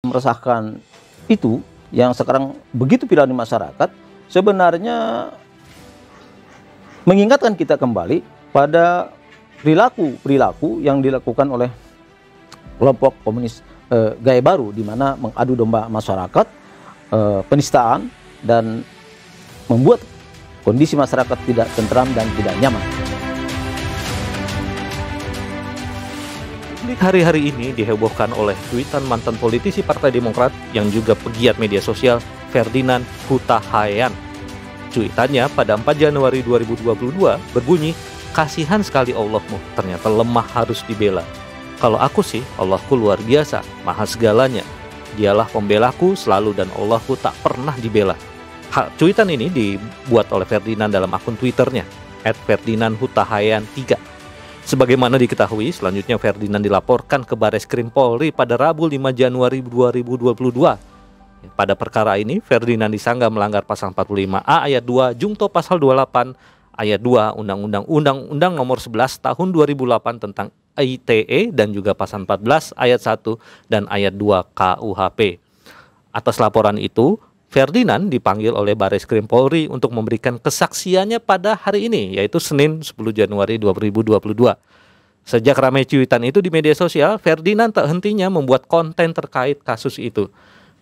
meresahkan itu yang sekarang begitu viral di masyarakat sebenarnya mengingatkan kita kembali pada perilaku yang dilakukan oleh kelompok komunis gaya baru, di mana mengadu domba masyarakat, penistaan, dan membuat kondisi masyarakat tidak tentram dan tidak nyaman. Hari-hari ini dihebohkan oleh tweetan mantan politisi Partai Demokrat yang juga pegiat media sosial, Ferdinand Huta Heian. Cuitannya pada 4 Januari 2022 berbunyi, "Kasihan sekali Allahmu, ternyata lemah harus dibela. Kalau aku sih, Allahku luar biasa, maha segalanya. Dialah pembelaku selalu dan Allahku tak pernah dibela." Cuitan ini dibuat oleh Ferdinand dalam akun Twitternya, @FerdinandHutaHeian3. Sebagaimana diketahui, selanjutnya Ferdinand dilaporkan ke Bareskrim Polri pada Rabu 5 Januari 2022. Pada perkara ini, Ferdinand disangka melanggar pasal 45A ayat 2 Jungto pasal 28 ayat 2 Undang-Undang Nomor 11 Tahun 2008 tentang ITE dan juga pasal 14 ayat 1 dan ayat 2 KUHP. Atas laporan itu, Ferdinand dipanggil oleh Bareskrim Polri untuk memberikan kesaksiannya pada hari ini, yaitu Senin 10 Januari 2022. Sejak ramai cuitan itu di media sosial, Ferdinand tak hentinya membuat konten terkait kasus itu.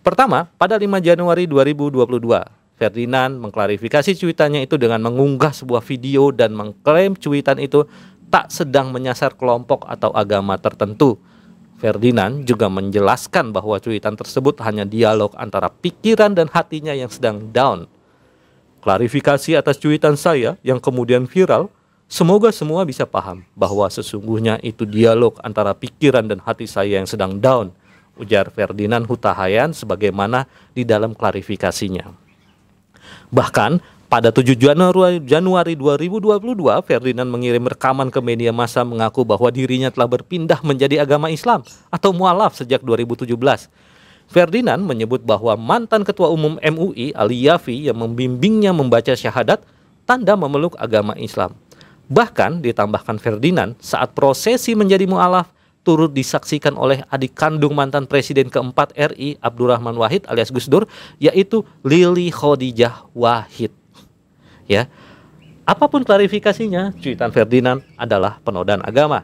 Pertama, pada 5 Januari 2022, Ferdinand mengklarifikasi cuitannya itu dengan mengunggah sebuah video dan mengklaim cuitan itu tak sedang menyasar kelompok atau agama tertentu. Ferdinand juga menjelaskan bahwa cuitan tersebut hanya dialog antara pikiran dan hatinya yang sedang down. Klarifikasi atas cuitan saya yang kemudian viral, semoga semua bisa paham bahwa sesungguhnya itu dialog antara pikiran dan hati saya yang sedang down, ujar Ferdinand Huta Heian sebagaimana di dalam klarifikasinya. Bahkan pada 7 Januari 2022, Ferdinand mengirim rekaman ke media massa mengaku bahwa dirinya telah berpindah menjadi agama Islam atau mualaf sejak 2017. Ferdinand menyebut bahwa mantan Ketua Umum MUI, Ali Yafi, yang membimbingnya membaca syahadat, tanda memeluk agama Islam. Bahkan ditambahkan Ferdinand, saat prosesi menjadi mualaf, turut disaksikan oleh adik kandung mantan Presiden keempat RI, Abdurrahman Wahid alias Gus Dur, yaitu Lili Khadijah Wahid. Ya, apapun klarifikasinya, cuitan Ferdinand adalah penodaan agama.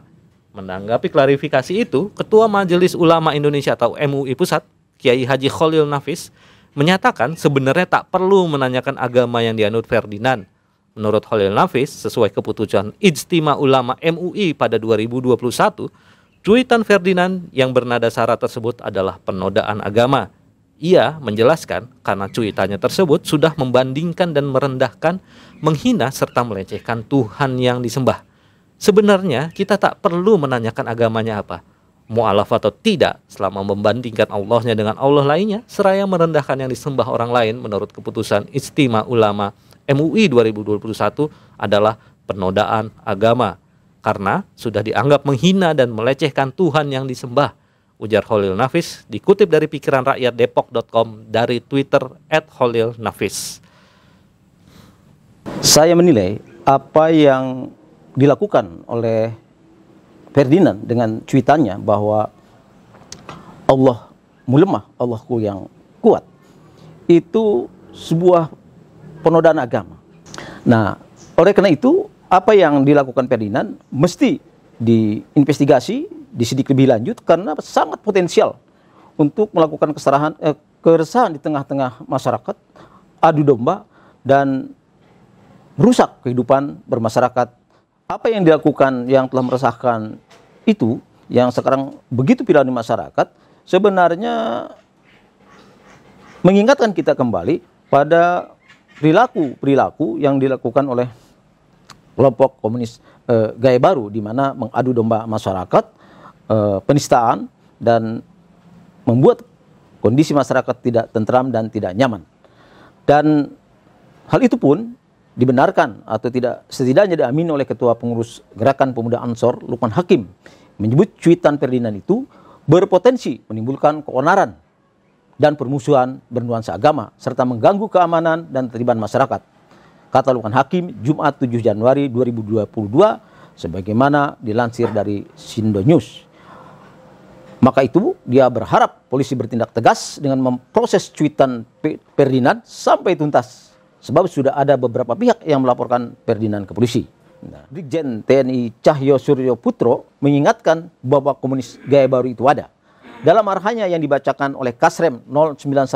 Menanggapi klarifikasi itu, Ketua Majelis Ulama Indonesia atau MUI Pusat, Kiai Haji Khalil Nafis, menyatakan sebenarnya tak perlu menanyakan agama yang dianut Ferdinand. Menurut Khalil Nafis, sesuai keputusan Ijtima Ulama MUI pada 2021, cuitan Ferdinand yang bernada sara tersebut adalah penodaan agama. Ia menjelaskan karena cuitannya tersebut sudah membandingkan dan merendahkan, menghina serta melecehkan Tuhan yang disembah. Sebenarnya kita tak perlu menanyakan agamanya apa, mu'alaf atau tidak, selama membandingkan Allahnya dengan Allah lainnya, seraya merendahkan yang disembah orang lain menurut keputusan Ijtima Ulama MUI 2021 adalah penodaan agama, karena sudah dianggap menghina dan melecehkan Tuhan yang disembah, ujar Khalil Nafis, dikutip dari pikiranrakyatdepok.com dari Twitter @KhalilNafis. Saya menilai apa yang dilakukan oleh Ferdinand dengan cuitannya bahwa Allah mulemah, Allahku yang kuat, itu sebuah penodaan agama. Nah, oleh karena itu, apa yang dilakukan Ferdinand mesti diinvestigasi, disidik lebih lanjut, karena sangat potensial untuk melakukan keresahan di tengah-tengah masyarakat, adu domba, dan merusak kehidupan bermasyarakat. Apa yang dilakukan yang telah meresahkan itu, yang sekarang begitu viral di masyarakat, sebenarnya mengingatkan kita kembali pada perilaku yang dilakukan oleh kelompok komunis gaya baru, di mana mengadu domba masyarakat, penistaan, dan membuat kondisi masyarakat tidak tentram dan tidak nyaman. Dan hal itu pun dibenarkan atau tidak, setidaknya diamini oleh Ketua Pengurus Gerakan Pemuda Ansor, Lukman Hakim, menyebut cuitan Ferdinand itu berpotensi menimbulkan keonaran dan permusuhan bernuansa agama, serta mengganggu keamanan dan ketertiban masyarakat, kata Lukman Hakim Jumat 7 Januari 2022, sebagaimana dilansir dari Sindo News. Maka itu dia berharap polisi bertindak tegas dengan memproses cuitan Ferdinand sampai tuntas. Sebab sudah ada beberapa pihak yang melaporkan Ferdinand ke polisi. Nah, Brigjen TNI Cahyo Suryo Putro mengingatkan bahwa komunis gaya baru itu ada. Dalam arahannya yang dibacakan oleh Kasrem 091,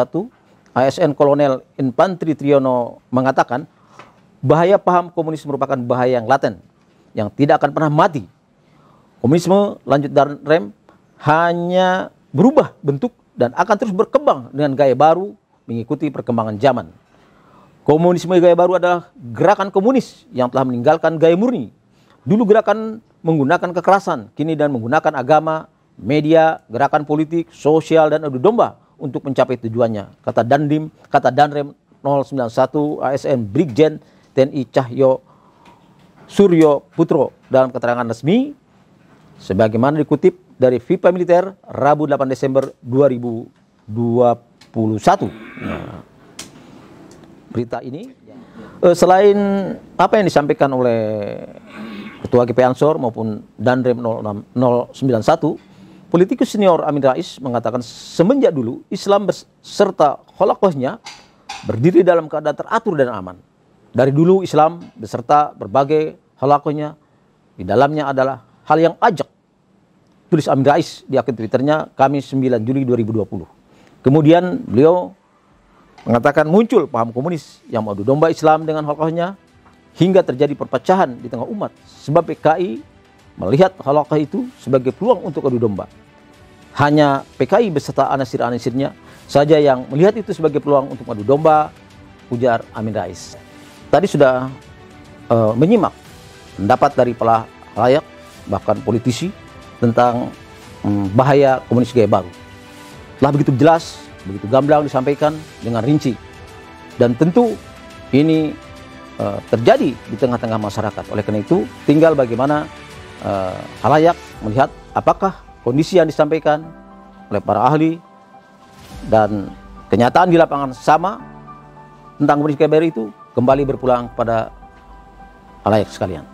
ASN Kolonel Infantri Triyono mengatakan, bahaya paham komunis merupakan bahaya yang laten, yang tidak akan pernah mati. Komunisme, lanjut Danrem, hanya berubah bentuk dan akan terus berkembang dengan gaya baru mengikuti perkembangan zaman. Komunisme gaya baru adalah gerakan komunis yang telah meninggalkan gaya murni. Dulu gerakan menggunakan kekerasan, kini dan menggunakan agama, media, gerakan politik, sosial, dan adu domba untuk mencapai tujuannya. Kata Danrem 091 ASN Brigjen TNI Cahyo Suryo Putro dalam keterangan resmi sebagaimana dikutip dari FIFA Militer Rabu 8 Desember 2021. Nah, berita ini selain apa yang disampaikan oleh Ketua GP Ansor maupun Danrem 091, politikus senior Amin Rais mengatakan semenjak dulu Islam beserta holocaustnya berdiri dalam keadaan teratur dan aman. Dari dulu Islam beserta berbagai holocaustnya di dalamnya adalah hal yang ajak, tulis Amin Rais di akun Twitternya Kamis 9 Juli 2020. Kemudian beliau mengatakan muncul paham komunis yang mengadu domba Islam dengan holocaustnya hingga terjadi perpecahan di tengah umat. Sebab PKI melihat holocaust itu sebagai peluang untuk adu domba. Hanya PKI beserta anasir-anasirnya saja yang melihat itu sebagai peluang untuk adu domba, ujar Amin Rais. Tadi sudah menyimak pendapat dari para halayak, bahkan politisi, tentang bahaya komunis gaya baru. Telah begitu jelas, begitu gamblang disampaikan dengan rinci. Dan tentu ini terjadi di tengah-tengah masyarakat. Oleh karena itu, tinggal bagaimana halayak melihat apakah kondisi yang disampaikan oleh para ahli dan kenyataan di lapangan sama tentang komunis gaya baru itu kembali berpulang kepada halayak sekalian.